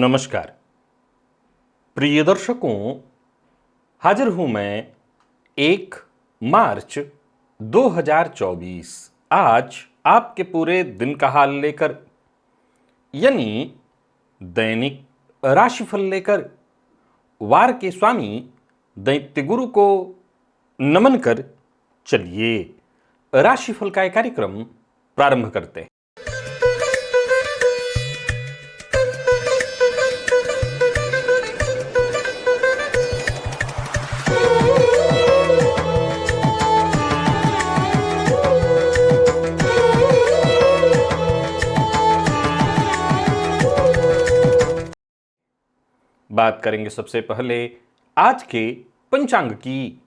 नमस्कार प्रिय दर्शकों, हाजिर हूं मैं 1 मार्च 2024 आज आपके पूरे दिन का हाल लेकर, यानी दैनिक राशिफल लेकर वार के स्वामी दैत्य गुरु को नमन कर चलिए राशिफल का एक कार्यक्रम प्रारंभ करते हैं। बात करेंगे सबसे पहले आज के पंचांग की।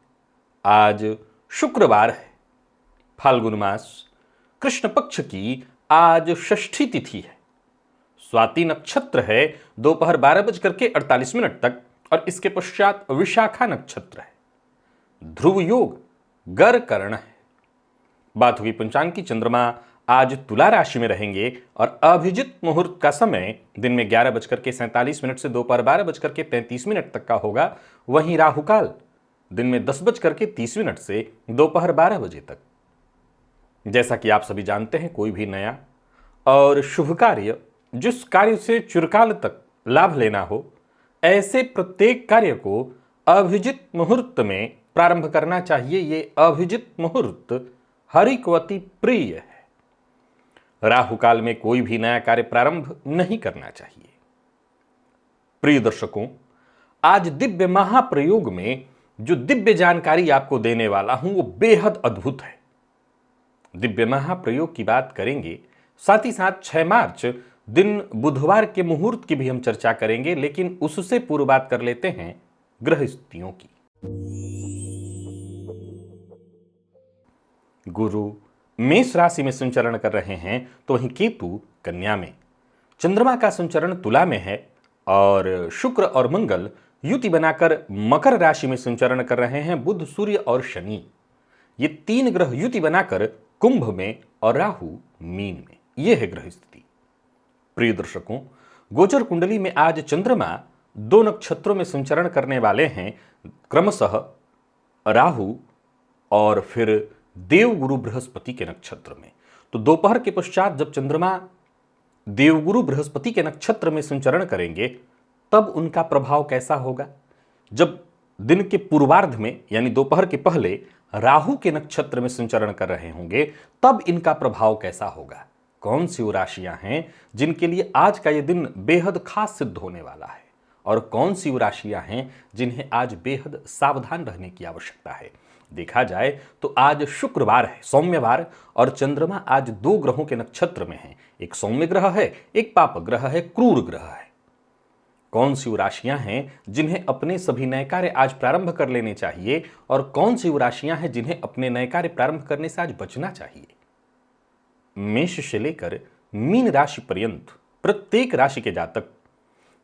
आज शुक्रवार है, फाल्गुन मास कृष्ण पक्ष की आज षष्ठी तिथि है। स्वाति नक्षत्र है दोपहर 12:48 तक और इसके पश्चात विशाखा नक्षत्र है। ध्रुव योग गर करण है। बात होगी पंचांग की। चंद्रमा आज तुला राशि में रहेंगे और अभिजित मुहूर्त का समय दिन में 11:47 से दोपहर 12:33 तक का होगा। वहीं राहुकाल दिन में 10:30 से दोपहर 12 बजे तक। जैसा कि आप सभी जानते हैं, कोई भी नया और शुभ कार्य, जिस कार्य से चिरकाल तक लाभ लेना हो, ऐसे प्रत्येक कार्य को अभिजित मुहूर्त में प्रारंभ करना चाहिए। ये अभिजित मुहूर्त हरि को अति प्रिय है। राहु काल में कोई भी नया कार्य प्रारंभ नहीं करना चाहिए। प्रिय दर्शकों, आज दिव्य महाप्रयोग में जो दिव्य जानकारी आपको देने वाला हूं वो बेहद अद्भुत है। दिव्य महाप्रयोग की बात करेंगे, साथ ही साथ 6 मार्च दिन बुधवार के मुहूर्त की भी हम चर्चा करेंगे, लेकिन उससे पूर्व बात कर लेते हैं ग्रह स्थितियों की। गुरु मेष राशि में संचरण कर रहे हैं, तो वहीं केतु कन्या में। चंद्रमा का संचरण तुला में है और शुक्र और मंगल युति बनाकर मकर राशि में संचरण कर रहे हैं। बुध, सूर्य और शनि, ये 3 ग्रह युति बनाकर कुंभ में और राहु मीन में। यह है ग्रह स्थिति। प्रिय दर्शकों, गोचर कुंडली में आज चंद्रमा 2 नक्षत्रों में संचरण करने वाले हैं, क्रमशः राहु और फिर देवगुरु बृहस्पति के नक्षत्र में। तो दोपहर के पश्चात जब चंद्रमा देवगुरु बृहस्पति के नक्षत्र में संचरण करेंगे, तब उनका प्रभाव कैसा होगा। जब दिन के पूर्वार्ध में यानी दोपहर के पहले राहु के नक्षत्र में संचरण कर रहे होंगे, तब इनका प्रभाव कैसा होगा। कौन सी वो राशियां हैं जिनके लिए आज का यह दिन बेहद खास सिद्ध होने वाला है, और कौन सी वो राशियां हैं जिन्हें आज बेहद सावधान रहने की आवश्यकता है। देखा जाए तो आज शुक्रवार है, सौम्यवार, और चंद्रमा आज 2 ग्रहों के नक्षत्र में है। एक सौम्य ग्रह है, एक पाप ग्रह है, क्रूर ग्रह है। कौन सी वो राशियां हैं जिन्हें अपने सभी नए कार्य आज प्रारंभ कर लेने चाहिए, और कौन सी वो राशियां हैं जिन्हें अपने नए कार्य प्रारंभ करने से आज बचना चाहिए। मेष से लेकर मीन राशि पर्यंत प्रत्येक राशि के जातक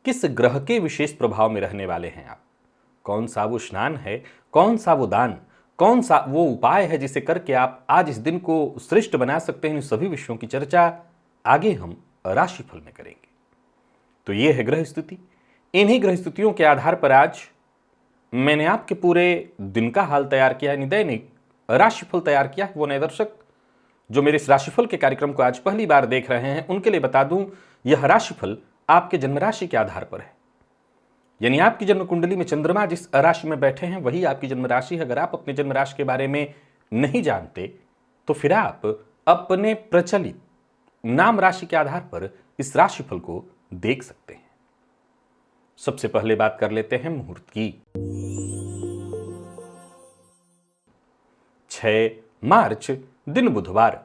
किस ग्रह के विशेष प्रभाव में रहने वाले हैं आप। कौन सा वो स्नान है, कौन सा वो दान, कौन सा वो उपाय है जिसे करके आप आज इस दिन को श्रेष्ठ बना सकते हैं। इन सभी विषयों की चर्चा आगे हम राशिफल में करेंगे। तो ये है ग्रह स्थिति। इन्हीं ग्रह स्थितियों के आधार पर आज मैंने आपके पूरे दिन का हाल तैयार किया, यानी दैनिक राशिफल तैयार किया। वो नए दर्शक जो मेरे इस राशिफल के कार्यक्रम को आज पहली बार देख रहे हैं, उनके लिए बता दूं, यह राशिफल आपके जन्म राशि के आधार पर है। यानी आपकी जन्म कुंडली में चंद्रमा जिस राशि में बैठे हैं वही आपकी जन्म राशि है। अगर आप अपने जन्म राशि के बारे में नहीं जानते, तो फिर आप अपने प्रचलित नाम राशि के आधार पर इस राशिफल को देख सकते हैं। सबसे पहले बात कर लेते हैं मुहूर्त की। 6 मार्च दिन बुधवार,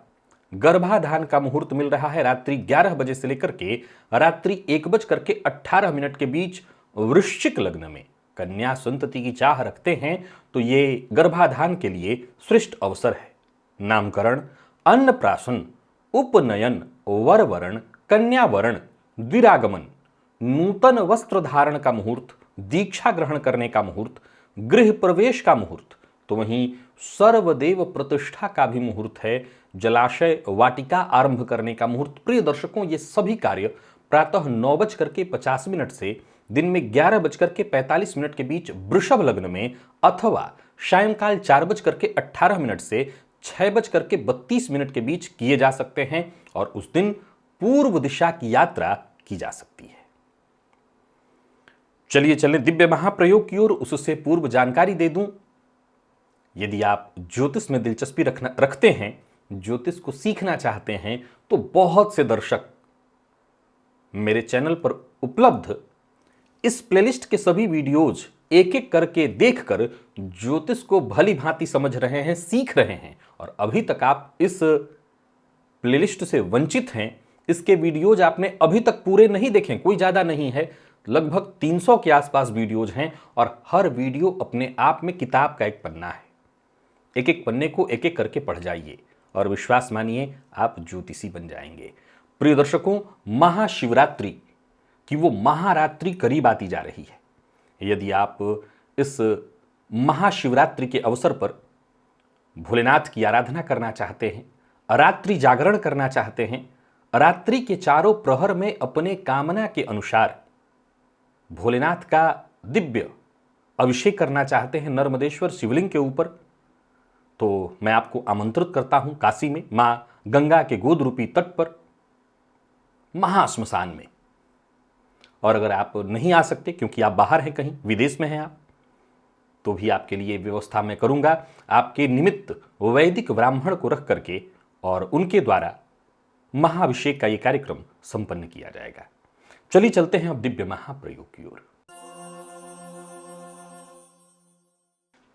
गर्भाधान का मुहूर्त मिल रहा है रात्रि 11 बजे से लेकर के रात्रि 1:18 के बीच। वृश्चिक लग्न में कन्या संतति की चाह रखते हैं तो ये गर्भाधान के लिए श्रेष्ठ अवसर है। नामकरण, अन्नप्राशन, उपनयन, वरवरण, कन्यावरण, द्विरागमन, नूतन वस्त्र धारण का मुहूर्त, दीक्षा ग्रहण करने का मुहूर्त, गृह प्रवेश का मुहूर्त, तो वहीं सर्वदेव प्रतिष्ठा का भी मुहूर्त है। जलाशय वाटिका आरंभ करने का मुहूर्त। प्रिय दर्शकों, ये सभी कार्य प्रातः 9:50 से दिन में 11:45 के बीच वृषभ लग्न में, अथवा सायंकाल 4:18 से 6:32 के बीच किए जा सकते हैं और उस दिन पूर्व दिशा की यात्रा की जा सकती है। चलिए चलें दिव्य महाप्रयोग की ओर। उससे पूर्व जानकारी दे दूं, यदि आप ज्योतिष में दिलचस्पी रखते हैं, ज्योतिष को सीखना चाहते हैं, तो बहुत से दर्शक मेरे चैनल पर उपलब्ध इस प्लेलिस्ट के सभी वीडियोज एक एक करके देखकर ज्योतिष को भली भांति समझ रहे हैं, सीख रहे हैं। और अभी तक आप इस प्लेलिस्ट से वंचित हैं, इसके वीडियोज आपने अभी तक पूरे नहीं देखे, कोई ज़्यादा नहीं है, लगभग 300 के आसपास वीडियोज हैं और हर वीडियो अपने आप में किताब का एक पन्ना है। एक एक पन्ने को एक एक करके पढ़ जाइए और विश्वास मानिए आप ज्योतिषी बन जाएंगे। प्रिय दर्शकों, महाशिवरात्रि की वो महारात्रि करीब आती जा रही है। यदि आप इस महाशिवरात्रि के अवसर पर भोलेनाथ की आराधना करना चाहते हैं, रात्रि जागरण करना चाहते हैं, रात्रि के चारों प्रहर में अपने कामना के अनुसार भोलेनाथ का दिव्य अभिषेक करना चाहते हैं नर्मदेश्वर शिवलिंग के ऊपर, तो मैं आपको आमंत्रित करता हूं काशी में मां गंगा के गोद रूपी तट पर महाश्मशान में। और अगर आप नहीं आ सकते क्योंकि आप बाहर हैं, कहीं विदेश में हैं आप, तो भी आपके लिए व्यवस्था मैं करूंगा। आपके निमित्त वैदिक ब्राह्मण को रख करके और उनके द्वारा महाभिषेक का यह कार्यक्रम संपन्न किया जाएगा। चलिए चलते हैं अब दिव्य महाप्रयोग की ओर।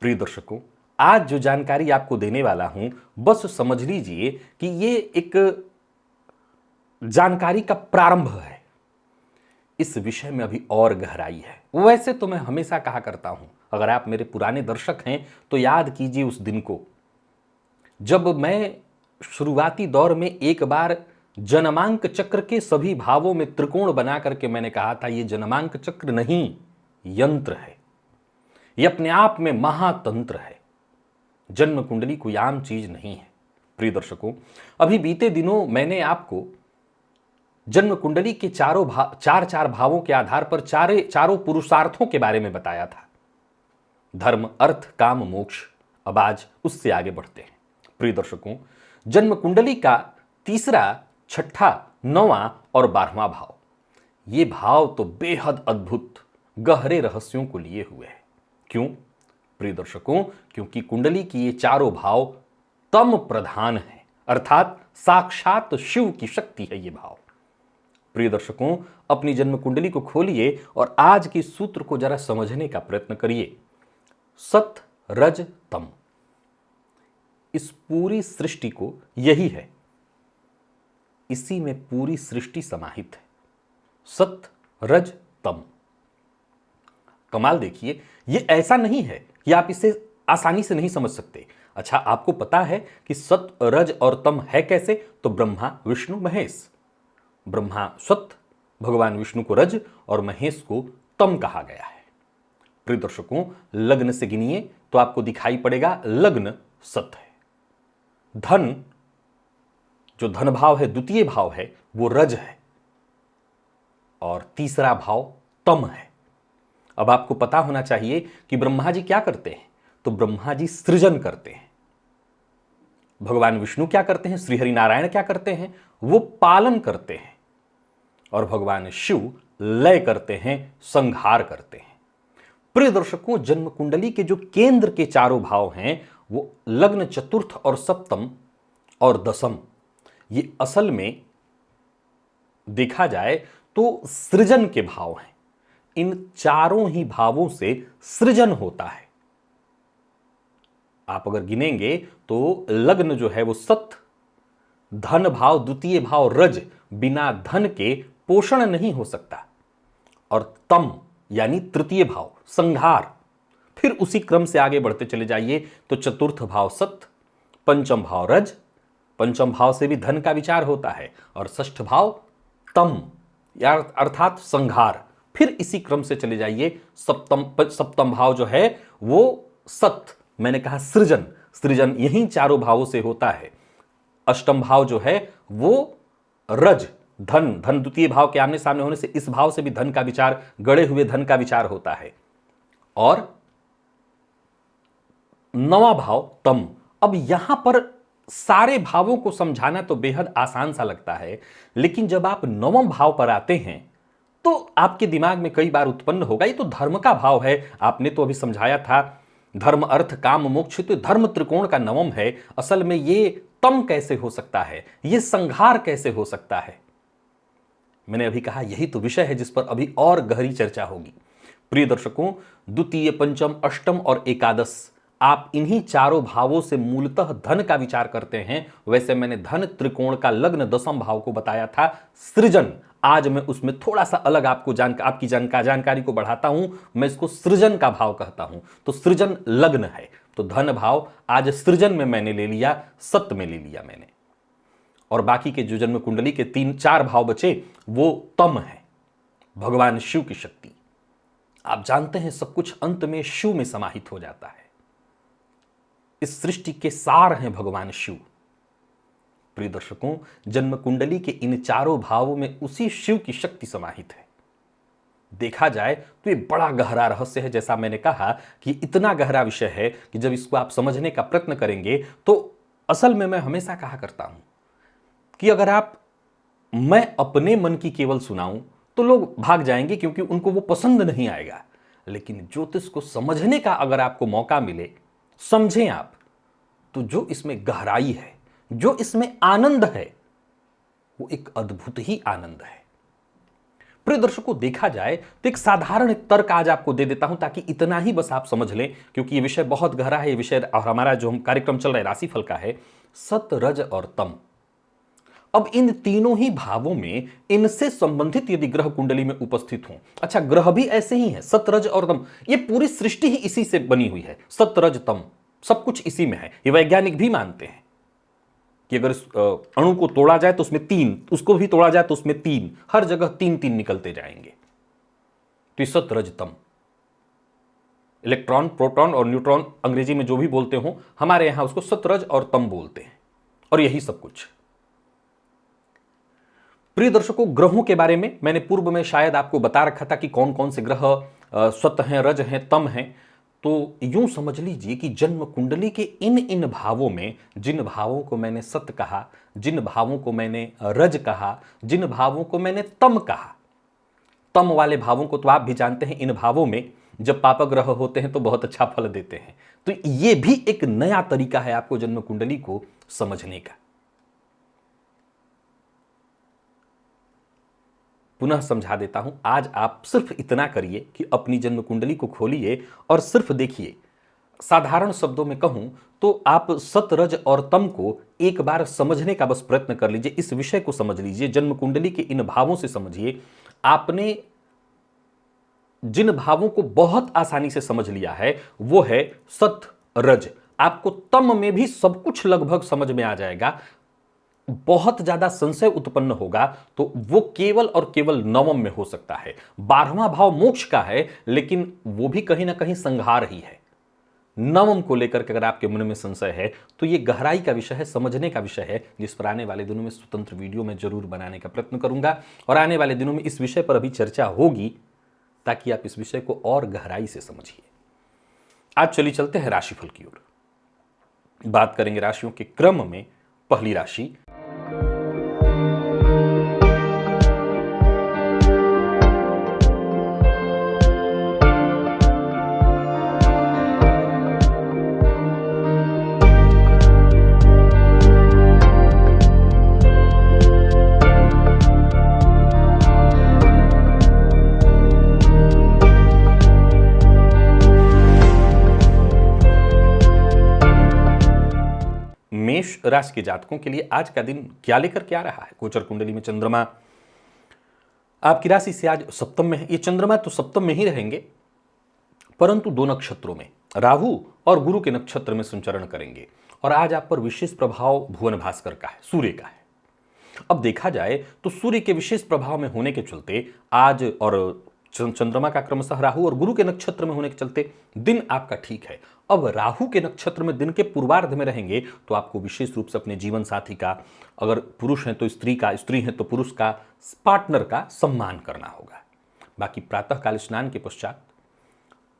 प्रिय दर्शकों, आज जो जानकारी आपको देने वाला हूं, बस समझ लीजिए कि ये एक जानकारी का प्रारंभ है। इस विषय में अभी और गहराई है। वैसे तो मैं हमेशा कहा करता हूं, अगर आप मेरे पुराने दर्शक हैं तो याद कीजिए उस दिन को जब मैं शुरुआती दौर में एक बार जनमांक चक्र के सभी भावों में त्रिकोण बना करके मैंने कहा था ये जनमांक चक्र नहीं, यंत्र है, ये अपने आप में महातंत्र है, जन्म कुंडली कोई आम चीज नहीं है। प्रिय दर्शकों, अभी बीते दिनों मैंने आपको जन्म कुंडली के चार भावों के आधार पर चारों पुरुषार्थों के बारे में बताया था, धर्म, अर्थ, काम, मोक्ष। अब आज उससे आगे बढ़ते हैं। प्रिय दर्शकों, जन्म कुंडली का तीसरा, छठा, 9वां और 12वां भाव, ये भाव तो बेहद अद्भुत गहरे रहस्यों को लिए हुए हैं। क्यों प्रिय दर्शकों? क्योंकि कुंडली की ये चारों भाव तम प्रधान है, अर्थात साक्षात शिव की शक्ति है ये भाव। प्रिय दर्शकों, अपनी जन्म कुंडली को खोलिए और आज की सूत्र को जरा समझने का प्रयत्न करिए। सत, रज, तम, इस पूरी सृष्टि को यही है, इसी में पूरी सृष्टि समाहित है। सत, रज, तम। कमाल देखिए, ये ऐसा नहीं है कि आप इसे आसानी से नहीं समझ सकते। अच्छा, आपको पता है कि सत, रज और तम है कैसे? तो ब्रह्मा, विष्णु, महेश। ब्रह्मा सत, भगवान विष्णु को रज और महेश को तम कहा गया है। प्रिय दर्शकों, लग्न से गिनिए तो आपको दिखाई पड़ेगा लग्न सत है। धन, जो धन भाव है, द्वितीय भाव है, वो रज है और तीसरा भाव तम है। अब आपको पता होना चाहिए कि ब्रह्मा जी क्या करते हैं, तो ब्रह्मा जी सृजन करते हैं। भगवान विष्णु क्या करते हैं, श्री हरि नारायण क्या करते हैं, वो पालन करते हैं। और भगवान शिव लय करते हैं, संहार करते हैं। प्रिय दर्शकों, जन्म कुंडली के जो केंद्र के चारों भाव हैं, वो लग्न, चतुर्थ और सप्तम और दसम, ये असल में देखा जाए तो सृजन के भाव हैं। इन चारों ही भावों से सृजन होता है। आप अगर गिनेंगे तो लग्न जो है वो सत, धन भाव द्वितीय भाव रज, बिना धन के पोषण नहीं हो सकता। और तम यानी तृतीय भाव संहार। फिर उसी क्रम से आगे बढ़ते चले जाइए तो चतुर्थ भाव सत, पंचम भाव रज, पंचम भाव से भी धन का विचार होता है, और षष्ठ भाव तम अर्थात संहार। फिर इसी क्रम से चले जाइए, सप्तम भाव जो है वो सत, मैंने कहा सृजन, सृजन यही चारों भावों से होता है। अष्टम भाव जो है वो रज, धन, धन द्वितीय भाव के आमने सामने होने से इस भाव से भी धन का विचार, गड़े हुए धन का विचार होता है। और नवा भाव तम। अब यहां पर सारे भावों को समझाना तो बेहद आसान सा लगता है, लेकिन जब आप नवम भाव पर आते हैं तो आपके दिमाग में कई बार उत्पन्न होगा, ये तो धर्म का भाव है। आपने तो अभी समझाया था धर्म अर्थ काम मोक्ष, तो धर्म त्रिकोण का नवम है। असल में ये तम कैसे हो सकता है, ये संहार कैसे हो सकता है? मैंने अभी कहा यही तो विषय है जिस पर अभी और गहरी चर्चा होगी। प्रिय दर्शकों, द्वितीय, पंचम, अष्टम और एकादश, आप इन्हीं चारों भावों से मूलतः धन का विचार करते हैं। वैसे मैंने धन त्रिकोण का लग्न दसम भाव को बताया था सृजन। आज मैं उसमें थोड़ा सा अलग आपको आपकी जानकारी को बढ़ाता हूं, मैं इसको सृजन का भाव कहता हूं। तो सृजन लग्न है, तो धन भाव आज सृजन में मैंने ले लिया, सत्य में ले लिया मैंने। और बाकी के जो जन्म कुंडली के 3-4 भाव बचे वो तम है, भगवान शिव की शक्ति। आप जानते हैं सब कुछ अंत में शिव में समाहित हो जाता है। इस सृष्टि के सार हैं भगवान शिव। प्रिय दर्शकों, जन्म कुंडली के इन चारों भावों में उसी शिव की शक्ति समाहित है। देखा जाए तो ये बड़ा गहरा रहस्य है। जैसा मैंने कहा कि इतना गहरा विषय है कि जब इसको आप समझने का प्रयत्न करेंगे तो असल में मैं हमेशा कहा करता हूं कि अगर मैं अपने मन की केवल सुनाऊं तो लोग भाग जाएंगे, क्योंकि उनको वो पसंद नहीं आएगा। लेकिन ज्योतिष को समझने का अगर आपको मौका मिले, समझें आप, तो जो इसमें गहराई है, जो इसमें आनंद है, वो एक अद्भुत ही आनंद है। प्रिय दर्शकों, देखा जाए तो एक साधारण तर्क आज आपको दे देता हूं ताकि इतना ही बस आप समझ लें, क्योंकि ये विषय बहुत गहरा है। ये विषय और हमारा जो हम कार्यक्रम चल रहा है राशिफल का है, सत, रज और तम। अब इन तीनों ही भावों में इनसे संबंधित यदि ग्रह कुंडली में उपस्थित हों, अच्छा ग्रह भी ऐसे ही हैं, सत, रज और तम। ये पूरी सृष्टि ही इसी से बनी हुई है, सत, रज, तम, सब कुछ इसी में है। ये वैज्ञानिक भी मानते हैं कि अगर अणु को तोड़ा जाए तो उसमें 3, उसको भी तोड़ा जाए तो उसमें 3, हर जगह 3-3 निकलते जाएंगे। तो ये सत, रज, तम, इलेक्ट्रॉन, प्रोटॉन और न्यूट्रॉन अंग्रेजी में जो भी बोलते हो, हमारे यहां उसको सत, रज और तम बोलते हैं। और यही सब कुछ। प्रिय दर्शकों, ग्रहों के बारे में मैंने पूर्व में शायद आपको बता रखा था कि कौन कौन से ग्रह सत हैं, रज हैं, तम हैं। तो यूं समझ लीजिए कि जन्म कुंडली के इन भावों में, जिन भावों को मैंने सत कहा, जिन भावों को मैंने रज कहा, जिन भावों को मैंने तम कहा, तम वाले भावों को तो आप भी जानते हैं, इन भावों में जब पापग्रह होते हैं तो बहुत अच्छा फल देते हैं। तो यह भी एक नया तरीका है आपको जन्म कुंडली को समझने का। पुनः समझा देता हूं, आज आप सिर्फ इतना करिए कि अपनी जन्म कुंडली को खोलिए और सिर्फ देखिए। साधारण शब्दों में कहूं तो आप सत, रज और तम को एक बार समझने का बस प्रयत्न कर लीजिए। इस विषय को समझ लीजिए, जन्म कुंडली के इन भावों से समझिए। आपने जिन भावों को बहुत आसानी से समझ लिया है वो है सत, रज। आपको तम में भी सब कुछ लगभग समझ में आ जाएगा। बहुत ज्यादा संशय उत्पन्न होगा तो वो केवल और केवल नवम में हो सकता है। 12वां भाव मोक्ष का है, लेकिन वो भी कहीं ना कहीं संहार ही है। नवम को लेकर के अगर आपके मन में संशय है तो ये गहराई का विषय है, समझने का विषय है, जिस पर आने वाले दिनों में स्वतंत्र वीडियो में जरूर बनाने का प्रयत्न करूंगा। और आने वाले दिनों में इस विषय पर अभी चर्चा होगी ताकि आप इस विषय को और गहराई से समझिए। आज चलिए चलते हैं राशिफल की ओर। बात करेंगे राशियों के क्रम में। पहली राशि मेष राशि के जातकों के लिए आज का दिन क्या लेकर के आ रहा है? गोचर कुंडली में चंद्रमा आपकी राशि से आज सप्तम में है। ये चंद्रमा तो सप्तम में ही रहेंगे, परंतु 2 नक्षत्रों में, राहु और गुरु के नक्षत्र में संचरण करेंगे। और आज आप पर विशेष प्रभाव भुवन भास्कर का है, सूर्य का है। अब देखा जाए तो सूर्य के विशेष प्रभाव में होने के चलते आज और चंद्रमा का क्रमशः राहु और गुरु के नक्षत्र में होने के चलते दिन आपका ठीक है। अब राहु के नक्षत्र में दिन के पूर्वार्ध में रहेंगे तो आपको विशेष रूप से अपने जीवन साथी का, अगर पुरुष हैं तो स्त्री का, स्त्री हैं तो पुरुष का, पार्टनर का सम्मान करना होगा। बाकी प्रातःकाल स्नान के पश्चात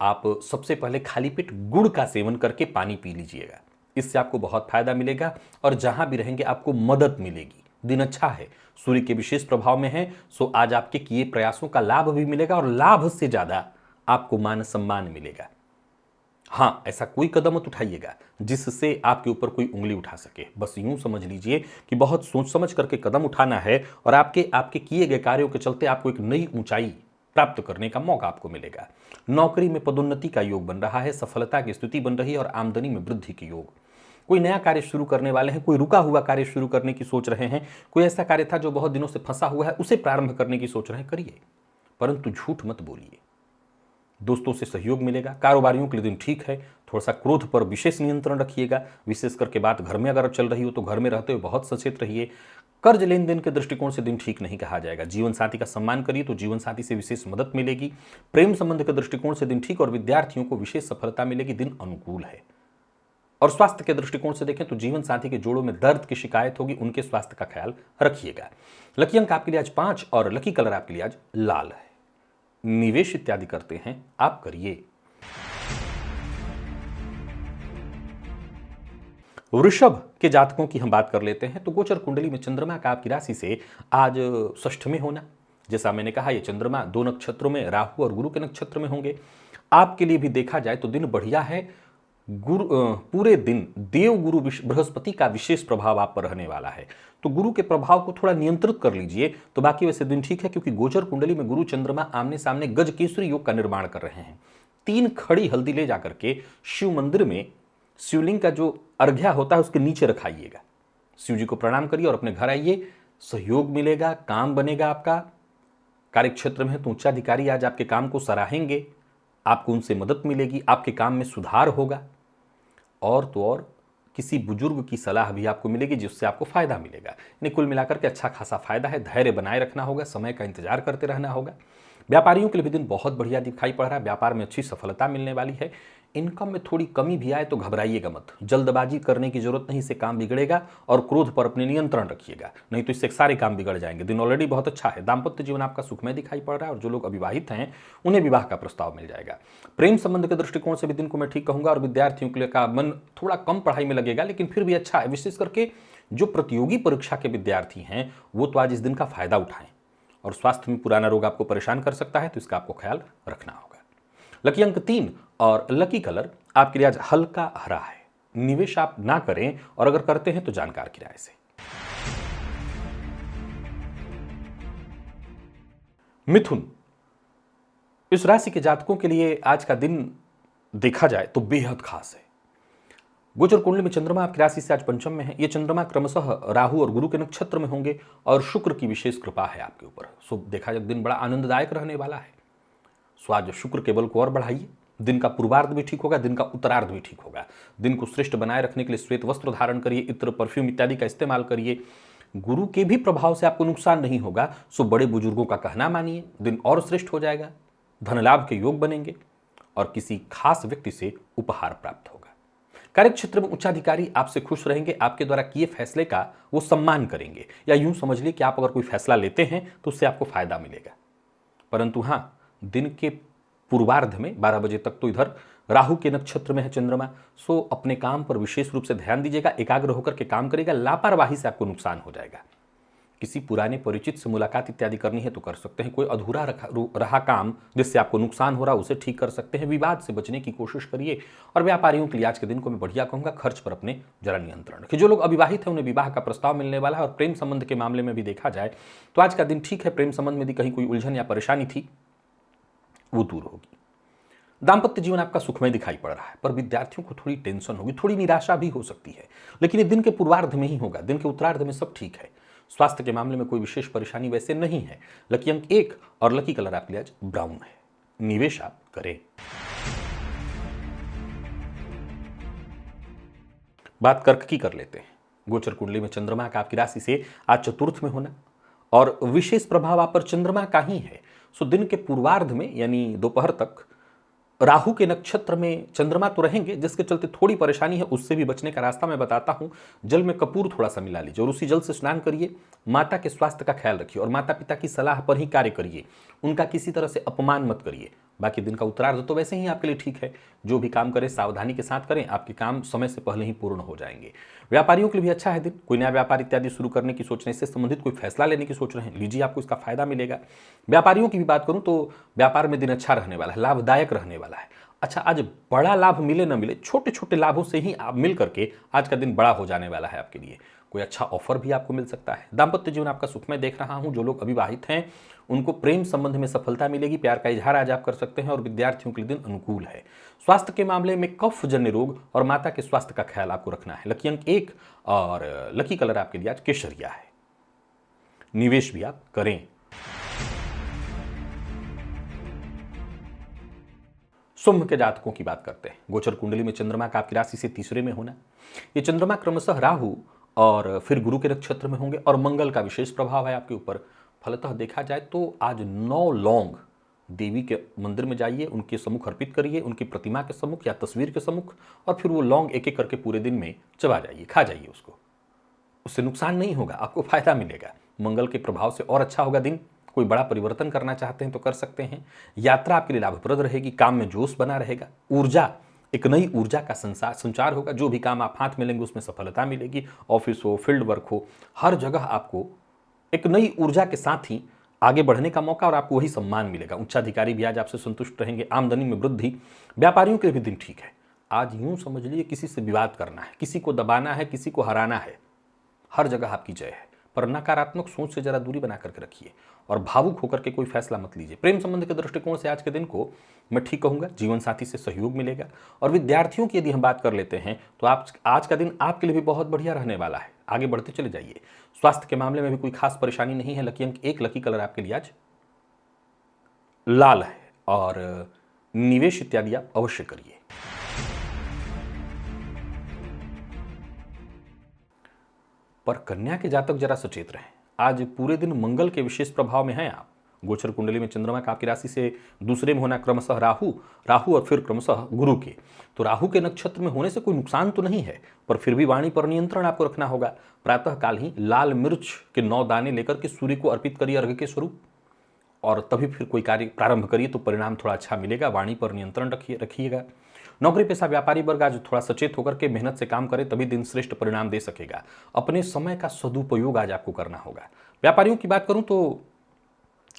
आप सबसे पहले खाली पेट गुड़ का सेवन करके पानी पी लीजिएगा। इससे आपको बहुत फायदा मिलेगा और जहां भी रहेंगे आपको मदद मिलेगी। दिन अच्छा है, सूर्य के विशेष प्रभाव में है, सो आज आपके किए प्रयासों का लाभ भी मिलेगा और लाभ से ज्यादा आपको मान सम्मान मिलेगा। हां, ऐसा कोई कदम मत उठाइएगा जिससे आपके ऊपर कोई उंगली उठा सके। बस यूं समझ लीजिए कि बहुत सोच समझ करके कदम उठाना है और आपके किए गए कार्यों के चलते आपको एक नई ऊंचाई प्राप्त करने का मौका आपको मिलेगा। नौकरी में पदोन्नति का योग बन रहा है, सफलता की स्थिति बन रही है और आमदनी में वृद्धि के योग। कोई नया कार्य शुरू करने वाले हैं, कोई रुका हुआ कार्य शुरू करने की सोच रहे हैं, कोई ऐसा कार्य था जो बहुत दिनों से फंसा हुआ है उसे प्रारंभ करने की सोच रहे हैं, करिए, परंतु झूठ मत बोलिए। दोस्तों से सहयोग मिलेगा। कारोबारियों के लिए दिन ठीक है। थोड़ा सा क्रोध पर विशेष नियंत्रण रखिएगा। विशेष करके बात घर में अगर चल रही हो तो घर में रहते हुए बहुत सचेत रहिए। कर्ज लेन देन के दृष्टिकोण से दिन ठीक नहीं कहा जाएगा। जीवन साथी का सम्मान करिए तो जीवन साथी से विशेष मदद मिलेगी। प्रेम संबंध के दृष्टिकोण से दिन ठीक और विद्यार्थियों को विशेष सफलता मिलेगी। दिन अनुकूल है। और स्वास्थ्य के दृष्टिकोण से देखें तो जीवन साथी के जोड़ों में दर्द की शिकायत होगी, उनके स्वास्थ्य का ख्याल रखिएगा। लकी अंक आपके लिए आज 5 और लकी कलर आपके लिए आज लाल है। निवेश इत्यादि करते हैं आप करिए। वृषभ के जातकों की हम बात कर लेते हैं तो गोचर कुंडली में चंद्रमा का आपकी राशि से आज षष्ठ में होना, जैसा मैंने कहा ये चंद्रमा 2 नक्षत्रों में राहु और गुरु के नक्षत्र में होंगे। आपके लिए भी देखा जाए तो दिन बढ़िया है। पूरे दिन देव गुरु बृहस्पति का विशेष प्रभाव आप पर रहने वाला है, तो गुरु के प्रभाव को थोड़ा नियंत्रित कर लीजिए तो बाकी वैसे दिन ठीक है, क्योंकि गोचर कुंडली में गुरु चंद्रमा आमने सामने गज केसरी योग का निर्माण कर रहे हैं। 3 खड़ी हल्दी ले जाकर के शिव मंदिर में शिवलिंग का जो अर्घ्या होता है उसके नीचे रखाइएगा। शिव जी को प्रणाम करिए और अपने घर आइए। सहयोग मिलेगा, काम बनेगा आपका। कार्य क्षेत्र में तो उच्चाधिकारी आज आपके काम को सराहेंगे, आपको उनसे मदद मिलेगी, आपके काम में सुधार होगा। और तो और किसी बुजुर्ग की सलाह भी आपको मिलेगी जिससे आपको फायदा मिलेगा। यानी कुल मिलाकर के अच्छा खासा फायदा है। धैर्य बनाए रखना होगा, समय का इंतजार करते रहना होगा। व्यापारियों के लिए भी दिन बहुत बढ़िया दिखाई पड़ रहा है। व्यापार में अच्छी सफलता मिलने वाली है। इनकम में थोड़ी कमी भी आए तो घबराइएगा मत, जल्दबाजी करने की जरूरत नहीं, इससे काम बिगड़ेगा। और क्रोध पर अपने नियंत्रण रखिएगा, नहीं तो इससे सारे काम बिगड़ जाएंगे। दिन ऑलरेडी बहुत अच्छा है। दाम्पत्य जीवन आपका सुखमय दिखाई पड़ रहा है और जो लोग अविवाहित हैं उन्हें विवाह का प्रस्ताव मिल जाएगा। प्रेम संबंध के दृष्टिकोण से भी दिन को मैं ठीक कहूंगा। और विद्यार्थियों के लिए का मन थोड़ा कम पढ़ाई में लगेगा लेकिन फिर भी अच्छा है। विशेष करके जो प्रतियोगी परीक्षा के विद्यार्थी हैं वो तो आज इस दिन का फायदा उठाएं। और स्वास्थ्य में पुराना रोग आपको परेशान कर सकता है तो इसका आपको ख्याल रखना होगा। लकी अंक 3 और लकी कलर आपके लिए आज हल्का हरा है। निवेश आप ना करें और अगर करते हैं तो जानकार की राय से। मिथुन, इस राशि के जातकों के लिए आज का दिन देखा जाए तो बेहद खास है। गोचर कुंडली में चंद्रमा आपकी राशि से आज पंचम में है। ये चंद्रमा क्रमशः राहु और गुरु के नक्षत्र में होंगे और शुक्र की विशेष कृपा है आपके ऊपर। सो देखा जाए दिन बड़ा आनंददायक रहने वाला है। सो आज शुक्र के बल को और बढ़ाइए। दिन का पूर्वार्ध भी ठीक होगा, दिन का उत्तरार्ध भी ठीक होगा। दिन को श्रेष्ठ बनाए रखने के लिए श्वेत वस्त्र धारण करिए, इत्र, परफ्यूम इत्यादि का इस्तेमाल करिए। गुरु के भी प्रभाव से आपको नुकसान नहीं होगा। सो बड़े बुजुर्गों का कहना मानिए, दिन और श्रेष्ठ हो जाएगा। धन लाभ के योग बनेंगे और किसी खास व्यक्ति से उपहार प्राप्त होगा। कार्यक्षेत्र में उच्चाधिकारी आपसे खुश रहेंगे। आपके द्वारा किए फैसले का वो सम्मान करेंगे। या यूं समझ लीजिए कि आप अगर कोई फैसला लेते हैं तो उससे आपको फायदा मिलेगा। परंतु हां, दिन के पूर्वार्ध में 12 बजे तक तो इधर राहु के नक्षत्र में है चंद्रमा। सो अपने काम पर विशेष रूप से ध्यान दीजिएगा, एकाग्र होकर के काम करेगा। लापरवाही से आपको नुकसान हो जाएगा। किसी पुराने परिचित से मुलाकात इत्यादि करनी है तो कर सकते हैं। कोई अधूरा रहा काम जिससे आपको नुकसान हो रहा उसे ठीक कर सकते हैं। विवाद से बचने की कोशिश करिए। और व्यापारियों के लिए आज के दिन को मैं बढ़िया कहूंगा, खर्च पर अपने जरा नियंत्रण रखिए। जो लोग अविवाहित हैं उन्हें विवाह का प्रस्ताव मिलने वाला है। और प्रेम संबंध के मामले में भी देखा जाए तो आज का दिन ठीक है। प्रेम संबंध में यदि कहीं कोई उलझन या परेशानी थी वो दूर होगी। दाम्पत्य जीवन आपका सुखमय दिखाई पड़ रहा है, पर विद्यार्थियों को थोड़ी टेंशन होगी, थोड़ी निराशा भी हो सकती है, लेकिन ये दिन के पूर्वार्ध में ही होगा। दिन के उत्तरार्ध में सब ठीक है। स्वास्थ्य के मामले में कोई विशेष परेशानी वैसे नहीं है। लकी अंक 1 और लकी कलर आपके लिए आज ब्राउन है। निवेश आप करें। बात कर्क की कर लेते हैं। गोचर कुंडली में चंद्रमा का आपकी राशि से आज चतुर्थ में होना और विशेष प्रभाव आप पर चंद्रमा का ही है। सो दिन के पूर्वार्ध में यानी दोपहर तक राहु के नक्षत्र में चंद्रमा तो रहेंगे, जिसके चलते थोड़ी परेशानी है, उससे भी बचने का रास्ता मैं बताता हूं। जल में कपूर थोड़ा सा मिला लीजिए और उसी जल से स्नान करिए। माता के स्वास्थ्य का ख्याल रखिए और माता पिता की सलाह पर ही कार्य करिए, उनका किसी तरह से अपमान मत करिए। बाकी दिन का उत्तरार्ध तो वैसे ही आपके लिए ठीक है। जो भी काम करें सावधानी के साथ करें, आपके काम समय से पहले ही पूर्ण हो जाएंगे। व्यापारियों के लिए भी अच्छा है दिन। कोई नया व्यापार इत्यादि शुरू करने की सोच रहे हैं, इससे संबंधित कोई फैसला लेने की सोच रहे हैं, लीजिए, आपको इसका फायदा मिलेगा। व्यापारियों की भी बात करूं तो व्यापार में दिन अच्छा रहने वाला है, लाभदायक रहने वाला है। अच्छा, आज बड़ा लाभ मिले न मिले, छोटे छोटे लाभों से ही आप मिल करके आज का दिन बड़ा हो जाने वाला है आपके लिए। कोई अच्छा ऑफर भी आपको मिल सकता है। दाम्पत्य जीवन आपका सुखमय देख रहा हूं। जो लोग अविवाहित हैं उनको प्रेम संबंध में सफलता मिलेगी, प्यार का इजहार आज आप कर सकते हैं और विद्यार्थियों के लिए दिन अनुकूल है। स्वास्थ्य के मामले में कफ जन्य रोग और माता के स्वास्थ्य का ख्याल आपको रखना है। लकी अंक 1 और लकी कलर आपके लिए आज केसरिया है। निवेश भी आप करें। सिंह के जातकों की बात करते हैं। गोचर कुंडली में चंद्रमा का आपकी राशि से तीसरे में होना, ये चंद्रमा क्रमशः राहु और फिर गुरु के नक्षत्र में होंगे और मंगल का विशेष प्रभाव है आपके ऊपर। फलतः देखा जाए तो आज 9 लौंग देवी के मंदिर में जाइए, उनके सम्मुख अर्पित करिए, उनकी प्रतिमा के सम्मुख या तस्वीर के सम्मुख, और फिर वो लौंग एक एक करके पूरे दिन में चबा जाइए, खा जाइए उसको। उससे नुकसान नहीं होगा, आपको फायदा मिलेगा। मंगल के प्रभाव से और अच्छा होगा दिन। कोई बड़ा परिवर्तन करना चाहते हैं तो कर सकते हैं। यात्रा आपके लिए लाभप्रद रहेगी, काम में जोश बना रहेगा, ऊर्जा, एक नई ऊर्जा का संचार होगा। जो भी काम आप हाथ में लेंगे उसमें सफलता मिलेगी। ऑफिस हो, फील्ड वर्क हो, हर जगह आपको एक नई ऊर्जा के साथ ही आगे बढ़ने का मौका और आपको वही सम्मान मिलेगा। उच्चाधिकारी भी आज आपसे संतुष्ट रहेंगे। आमदनी में वृद्धि। व्यापारियों के लिए भी दिन ठीक है। आज यूं समझ लीजिए किसी से विवाद करना है, किसी को दबाना है, किसी को हराना है, हर जगह आपकी जय है। पर नकारात्मक सोच से जरा दूरी बना करके रखिए और भावुक होकर के कोई फैसला मत लीजिए। प्रेम संबंध के दृष्टिकोण से आज के दिन को मैं ठीक कहूंगा। जीवन साथी से सहयोग मिलेगा। और विद्यार्थियों की यदि हम बात कर लेते हैं तो आज का दिन आपके लिए भी बहुत बढ़िया रहने वाला है। आगे बढ़ते चले जाइए। स्वास्थ्य के मामले में भी कोई खास परेशानी नहीं है। लकी अंक 1, लकी कलर आपके लिए आज लाल है और निवेश इत्यादि आप अवश्य करिए। पर कन्या के जातक जरा सचेत रहें। आज पूरे दिन मंगल के विशेष प्रभाव में हैं आप। गोचर कुंडली में चंद्रमा का आपकी राशि से दूसरे में होना क्रमशः राहु और फिर क्रमशः गुरु के। तो राहु के नक्षत्र में होने से कोई नुकसान तो नहीं है, पर फिर भी वाणी पर नियंत्रण आपको रखना होगा। प्रातः काल ही लाल मिर्च के 9 दाने लेकर के सूर्य को अर्पित करिए अर्घ्य के स्वरूप, और तभी फिर कोई कार्य प्रारंभ करिए तो परिणाम थोड़ा अच्छा मिलेगा। वाणी पर नियंत्रण रखिएगा। नौकरी पेशा व्यापारी वर्ग आज थोड़ा सचेत होकर के मेहनत से काम करे, तभी दिन श्रेष्ठ परिणाम दे सकेगा। अपने समय का सदुपयोग आज आपको करना होगा। व्यापारियों की बात करूं तो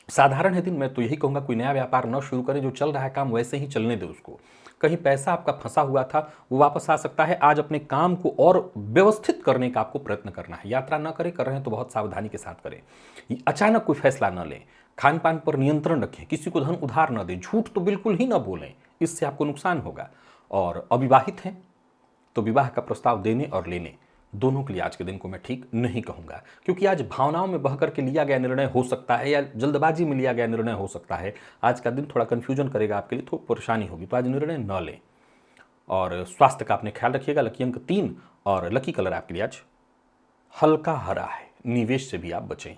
साधारण है दिन। मैं तो यही कहूंगा कोई नया व्यापार न शुरू करें, जो चल रहा है काम वैसे ही चलने दे उसको। कहीं पैसा आपका फंसा हुआ था वो वापस आ सकता है। आज अपने काम को और व्यवस्थित करने का आपको प्रयत्न करना है। यात्रा न करें, कर रहे हैं तो बहुत सावधानी के साथ करें। अचानक कोई फैसला न लें। खान पान पर नियंत्रण रखें। किसी को धन उधार न दें। झूठ तो बिल्कुल ही न बोलें, इससे आपको नुकसान होगा। और अविवाहित हैं तो विवाह का प्रस्ताव देने और लेने दोनों के लिए आज के दिन को मैं ठीक नहीं कहूंगा, क्योंकि आज भावनाओं में बह करके लिया गया निर्णय हो सकता है या जल्दबाजी में लिया गया निर्णय हो सकता है। आज का दिन थोड़ा कंफ्यूजन करेगा आपके लिए, तो परेशानी होगी, तो आज निर्णय न लें। और स्वास्थ्य का अपने ख्याल रखिएगा। लकी अंक 3 और लकी कलर आपके लिए आज हल्का हरा है। निवेश से भी आप बचें।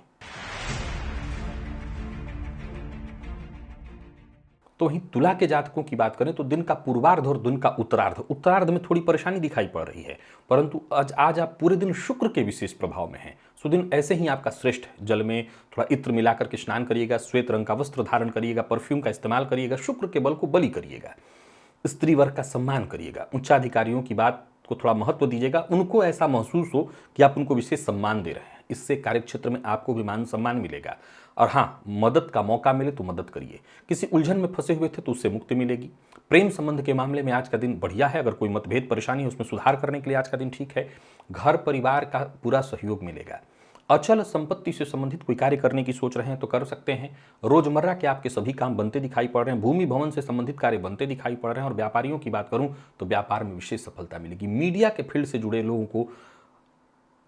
तो वहीं तुला के जातकों की बात करें तो दिन का पूर्वार्ध और दिन का उत्तरार्ध में थोड़ी परेशानी दिखाई पड़ रही है, परंतु आज आप पूरे दिन शुक्र के विशेष प्रभाव में हैं। सो दिन ऐसे ही आपका श्रेष्ठ है। जल में थोड़ा इत्र मिलाकर के स्नान करिएगा, श्वेत रंग का वस्त्र धारण करिएगा, परफ्यूम का इस्तेमाल करिएगा, शुक्र के बल को बलि करिएगा, स्त्री वर्ग का सम्मान करिएगा, उच्चाधिकारियों की बात को थोड़ा महत्व दीजिएगा, उनको ऐसा महसूस हो कि आप उनको विशेष सम्मान दे रहे हैं। इससे कार्यक्षेत्र में आपको भी मान सम्मान मिलेगा। और हाँ, मदद का मौका मिले तो मदद करिए। किसी उलझन में फंसे हुए थे तो उससे मुक्ति मिलेगी। प्रेम संबंध के मामले में आज का दिन बढ़िया है। अगर कोई मतभेद परेशानी है उसमें सुधार करने के लिए आज का दिन ठीक है। घर परिवार का पूरा सहयोग मिलेगा। अचल संपत्ति से संबंधित कोई कार्य करने की सोच रहे हैं तो कर सकते हैं। रोजमर्रा के आपके सभी काम बनते दिखाई पड़ रहे हैं। भूमि भवन से संबंधित कार्य बनते दिखाई पड़ रहे हैं। और व्यापारियों की बात करूं तो व्यापार में विशेष सफलता मिलेगी। मीडिया के फील्ड से जुड़े लोगों को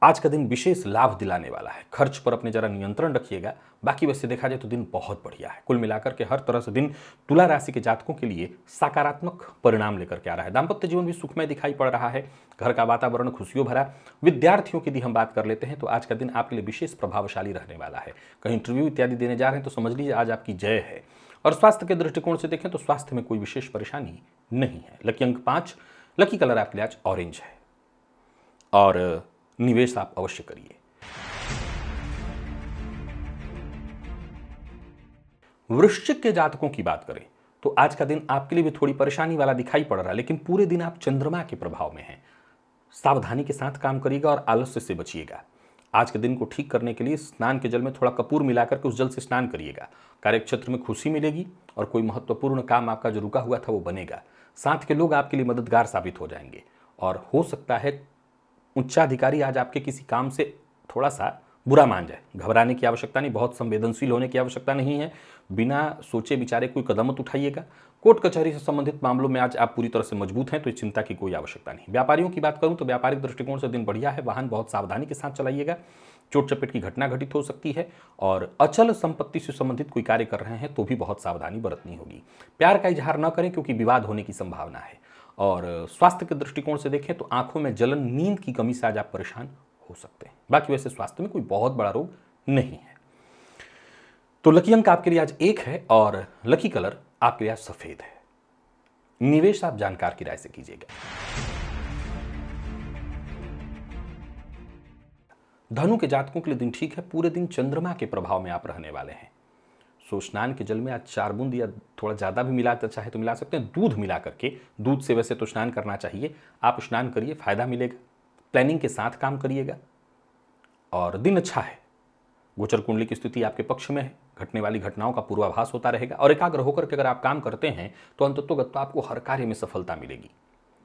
आज का दिन विशेष लाभ दिलाने वाला है। खर्च पर अपने जरा नियंत्रण रखिएगा। बाकी वैसे देखा जाए तो दिन बहुत बढ़िया है। कुल मिलाकर के हर तरह से दिन तुला राशि के जातकों के लिए सकारात्मक परिणाम लेकर के आ रहा है। दाम्पत्य जीवन भी सुखमय दिखाई पड़ रहा है। घर का वातावरण खुशियों भरा। विद्यार्थियों की यदि हम बात कर लेते हैं तो आज का दिन आपके लिए विशेष प्रभावशाली रहने वाला है। कहीं इंटरव्यू इत्यादि देने जा रहे हैं तो समझ लीजिए आज आपकी जय है। और स्वास्थ्य के दृष्टिकोण से देखें तो स्वास्थ्य में कोई विशेष परेशानी नहीं है। लकी अंक 5, लकी कलर आपके लिए आज ऑरेंज है और निवेश आप अवश्य करिए। वृश्चिक के जातकों की बात करें तो आज का दिन आपके लिए भी थोड़ी परेशानी वाला दिखाई पड़ रहा है, लेकिन पूरे दिन आप चंद्रमा के प्रभाव में हैं। सावधानी के साथ काम करिएगा और आलस्य से बचिएगा। आज के दिन को ठीक करने के लिए स्नान के जल में थोड़ा कपूर मिलाकर के उस जल से स्नान करिएगा। कार्यक्षेत्र में खुशी मिलेगी और कोई महत्वपूर्ण काम आपका जो रुका हुआ था वो बनेगा। साथ के लोग आपके लिए मददगार साबित हो जाएंगे और हो सकता है उच्चाधिकारी आज आपके किसी काम से थोड़ा सा बुरा मान जाए। घबराने की आवश्यकता नहीं, बहुत संवेदनशील होने की आवश्यकता नहीं है। बिना सोचे विचारे कोई कदम मत उठाइएगा। कोर्ट कचहरी से संबंधित मामलों में आज आप पूरी तरह से मजबूत हैं तो इस चिंता की कोई आवश्यकता नहीं। व्यापारियों की बात करूं तो व्यापारिक दृष्टिकोण से दिन बढ़िया है। वाहन बहुत सावधानी के साथ चलाइएगा। चोट चपेट की घटना घटित हो सकती है और अचल संपत्ति से संबंधित कोई कार्य कर रहे हैं तो भी बहुत सावधानी बरतनी होगी। प्यार का इजहार न करें क्योंकि विवाद होने की संभावना है। और स्वास्थ्य के दृष्टिकोण से देखें तो आंखों में जलन, नींद की कमी से आज आप परेशान हो सकते हैं। बाकी वैसे स्वास्थ्य में कोई बहुत बड़ा रोग नहीं है। तो लकी अंक आपके लिए आज 1 है और लकी कलर आपके लिए आज सफेद है। निवेश आप जानकार की राय से कीजिएगा। धनु के जातकों के लिए दिन ठीक है। पूरे दिन चंद्रमा के प्रभाव में आप रहने वाले हैं। सो स्नान के जल में आज 4 बूंद या थोड़ा ज़्यादा भी मिलाते चाहे तो मिला सकते हैं। दूध मिला करके, दूध से वैसे तो स्नान करना चाहिए, आप स्नान करिए, फायदा मिलेगा। प्लानिंग के साथ काम करिएगा और दिन अच्छा है। गोचर कुंडली की स्थिति आपके पक्ष में है। घटने वाली घटनाओं का पूर्वाभास होता रहेगा और एकाग्र होकर के अगर आप काम करते हैं तो अंततोगत आपको हर कार्य में सफलता मिलेगी।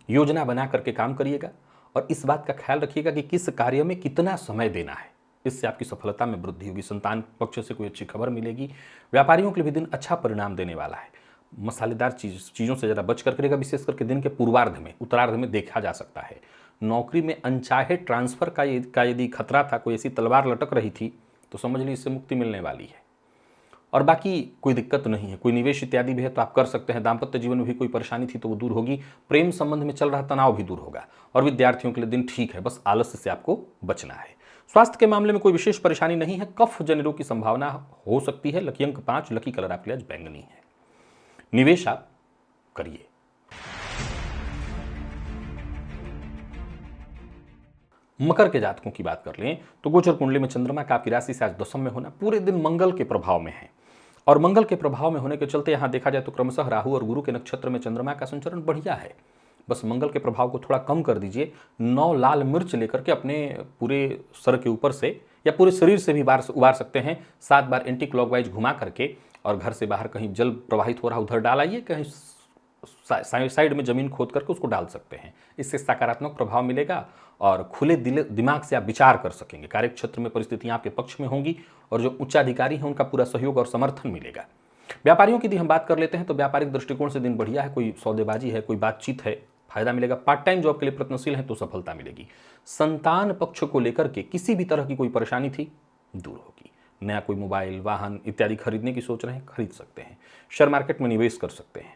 योजना बना करके काम करिएगा और इस बात का ख्याल रखिएगा कि किस कार्य में कितना समय देना है। इससे आपकी सफलता में वृद्धि होगी। संतान पक्ष से कोई अच्छी खबर मिलेगी। व्यापारियों के लिए भी दिन अच्छा परिणाम देने वाला है। मसालेदार चीज़ों से ज़रा बच कर करेगा। विशेष करके दिन के पूर्वार्ध में, उत्तरार्ध में देखा जा सकता है। नौकरी में अनचाहे ट्रांसफर का यदि खतरा था, कोई ऐसी तलवार लटक रही थी तो समझ लीजिए इससे मुक्ति मिलने वाली है और बाकी कोई दिक्कत नहीं है। कोई निवेश इत्यादि भी है तो आप कर सकते हैं। दाम्पत्य जीवन में भी कोई परेशानी थी तो वो दूर होगी। प्रेम संबंध में चल रहा तनाव भी दूर होगा और विद्यार्थियों के लिए दिन ठीक है। बस आलस्य से आपको बचना है। स्वास्थ्य के मामले में कोई विशेष परेशानी नहीं है। कफ जन्य रोग की संभावना हो सकती है। लकी अंक 5, लकी कलर आपके लिए आज बैंगनी है। निवेश आप करिए। मकर के जातकों की बात कर लें तो गोचर कुंडली में चंद्रमा का आपकी राशि से आज दशम में होना पूरे दिन मंगल के प्रभाव में है और मंगल के प्रभाव में होने के चलते यहां देखा जाए तो क्रमशः राहु और गुरु के नक्षत्र में चंद्रमा का संचरण बढ़िया है। बस मंगल के प्रभाव को थोड़ा कम कर दीजिए। 9 लाल मिर्च लेकर के अपने पूरे सर के ऊपर से या पूरे शरीर से भी उबार सकते हैं। 7 बार एंटी क्लॉकवाइज घुमा करके और घर से बाहर कहीं जल प्रवाहित हो रहा उधर डाल आइए, कहीं साइड में जमीन खोद करके उसको डाल सकते हैं। इससे सकारात्मक प्रभाव मिलेगा और खुले दिमाग से आप विचार कर सकेंगे। कार्यक्षेत्र में परिस्थितियां आपके पक्ष में होंगी और जो उच्चाधिकारी हैं उनका पूरा सहयोग और समर्थन मिलेगा। व्यापारियों की यदि हम बात कर लेते हैं तो व्यापारिक दृष्टिकोण से दिन बढ़िया है। कोई सौदेबाजी है, कोई बातचीत है, फायदा मिलेगा। पार्ट टाइम जॉब के लिए प्रयत्नशील है तो सफलता मिलेगी। संतान पक्ष को लेकर के किसी भी तरह की कोई परेशानी थी दूर होगी। नया कोई मोबाइल, वाहन इत्यादि खरीदने की सोच रहे हैं, खरीद सकते हैं। शेयर मार्केट में निवेश कर सकते हैं।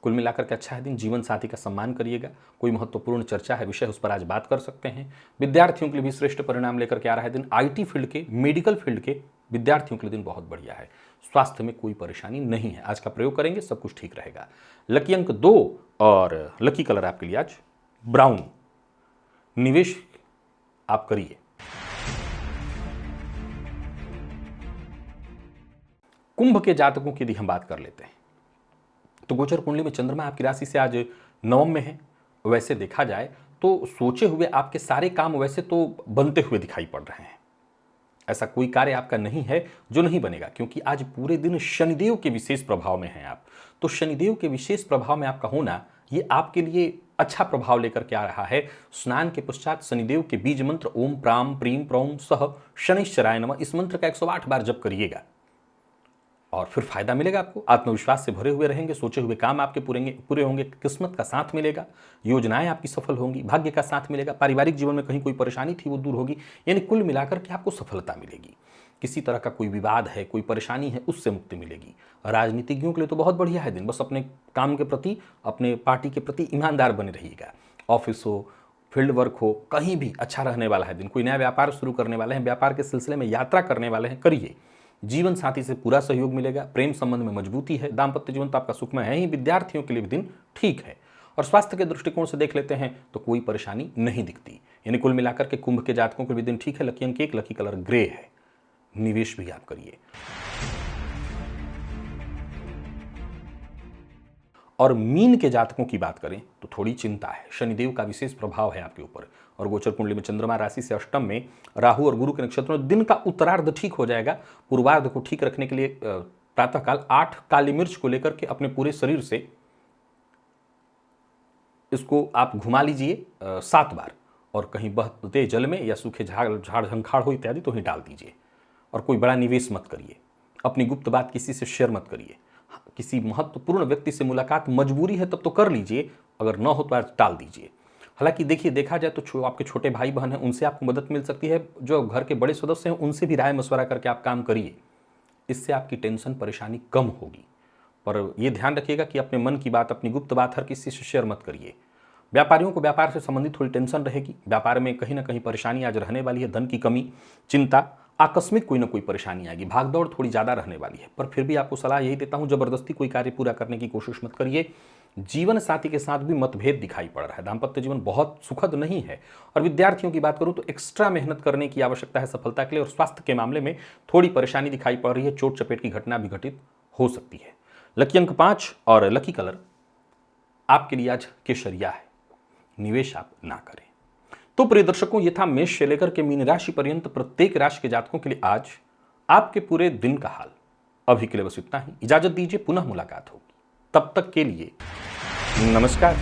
कुल मिलाकर के अच्छा है दिन। जीवन साथी का सम्मान करिएगा। कोई महत्वपूर्ण चर्चा है, विषय, उस पर आज बात कर सकते हैं। विद्यार्थियों के लिए भी श्रेष्ठ परिणाम लेकर के आ रहा है दिन। आईटी फील्ड के, मेडिकल फील्ड के विद्यार्थियों के लिए दिन बहुत बढ़िया है। स्वास्थ्य में कोई परेशानी नहीं है। आज का प्रयोग करेंगे सब कुछ ठीक रहेगा। लकी अंक 2 और लकी कलर आपके लिए आज ब्राउन। निवेश आप करिए। कुंभ के जातकों की यदि हम बात कर लेते हैं तो गोचर कुंडली में चंद्रमा आपकी राशि से आज नवम में है। वैसे देखा जाए तो सोचे हुए आपके सारे काम वैसे तो बनते हुए दिखाई पड़ रहे हैं। ऐसा कोई कार्य आपका नहीं है जो नहीं बनेगा, क्योंकि आज पूरे दिन शनिदेव के विशेष प्रभाव में हैं आप। तो शनिदेव के विशेष प्रभाव में आपका होना ये आपके लिए अच्छा प्रभाव लेकर के आ रहा है। स्नान के पश्चात शनिदेव के बीज मंत्र ओम प्राम प्रीम प्रौम सह शनिश्चराय नमः, इस मंत्र का 108 बार जप करिएगा। और फिर फायदा मिलेगा आपको, आत्मविश्वास से भरे हुए रहेंगे, सोचे हुए काम आपके पूरे होंगे, किस्मत का साथ मिलेगा, योजनाएं आपकी सफल होंगी, भाग्य का साथ मिलेगा, पारिवारिक जीवन में कहीं कोई परेशानी थी वो दूर होगी, यानी कुल मिलाकर के आपको सफलता मिलेगी। किसी तरह का कोई विवाद है, कोई परेशानी है, उससे मुक्ति मिलेगी। राजनीतिज्ञों के लिए तो बहुत बढ़िया है दिन, बस अपने काम के प्रति, अपने पार्टी के प्रति ईमानदार बने रहिएगा। ऑफिस हो, फील्ड वर्क हो, कहीं भी अच्छा रहने वाला है दिन। कोई नया व्यापार शुरू करने वाले हैं, व्यापार के सिलसिले में यात्रा करने वाले हैं, करिए। जीवन साथी से पूरा सहयोग मिलेगा, प्रेम संबंध में मजबूती है, दाम्पत्य जीवन तो आपका सुखमय है ही, विद्यार्थियों के लिए भी दिन ठीक है। और स्वास्थ्य के दृष्टिकोण से देख लेते हैं तो कोई परेशानी नहीं दिखती, यानी कुल मिलाकर के कुंभ के जातकों के भी दिन ठीक है। लकी अंक 1, लकी कलर ग्रे है, निवेश भी आप करिए। और मीन के जातकों की बात करें तो थोड़ी चिंता है, शनिदेव का विशेष प्रभाव है आपके ऊपर, और गोचर कुंडली में चंद्रमा राशि से अष्टम में, राहु और गुरु के नक्षत्र में। दिन का उत्तरार्ध ठीक हो जाएगा। पूर्वार्ध को ठीक रखने के लिए प्रातःकाल 8 काली मिर्च को लेकर के अपने पूरे शरीर से इसको आप घुमा लीजिए 7 बार, और कहीं बहते जल में या सूखे झाड़ झंखाड़ हो इत्यादि तो ही डाल दीजिए। और कोई बड़ा निवेश मत करिए, अपनी गुप्त बात किसी से शेयर मत करिए। किसी महत्वपूर्ण व्यक्ति से मुलाकात मजबूरी है तब तो कर लीजिए, अगर न हो तो आज टाल दीजिए। हालांकि देखिए, देखा जाए तो आपके छोटे भाई बहन हैं, उनसे आपको मदद मिल सकती है। जो घर के बड़े सदस्य हैं उनसे भी राय मशवरा करके आप काम करिए, इससे आपकी टेंशन परेशानी कम होगी। पर यह ध्यान रखिएगा कि अपने मन की बात, अपनी गुप्त बात हर किसी से शेयर मत करिए। व्यापारियों को व्यापार से संबंधित थोड़ी टेंशन रहेगी, व्यापार में कहीं ना कहीं परेशानी आज रहने वाली है। धन की कमी, चिंता, आकस्मिक कोई ना कोई परेशानी आएगी, भागदौड़ थोड़ी ज़्यादा रहने वाली है। पर फिर भी आपको सलाह यही देता हूं, जबरदस्ती कोई कार्य पूरा करने की कोशिश मत करिए। जीवन साथी के साथ भी मतभेद दिखाई पड़ रहा है, दाम्पत्य जीवन बहुत सुखद नहीं है। और विद्यार्थियों की बात करूं तो एक्स्ट्रा मेहनत करने की आवश्यकता है सफलता के लिए। और स्वास्थ्य के मामले में थोड़ी परेशानी दिखाई पड़ रही है, चोट चपेट की घटना भी घटित हो सकती है। लकी अंक 5 और लकी कलर आपके लिए आज केसरिया है, निवेश आप ना करें। तो प्रिय दर्शकों, ये था मेष से लेकर के मीन राशि पर्यंत प्रत्येक राशि के जातकों के लिए आज आपके पूरे दिन का हाल। अभी के लिए बस इतना ही, इजाजत दीजिए, पुनः मुलाकात होगी। तब तक के लिए नमस्कार।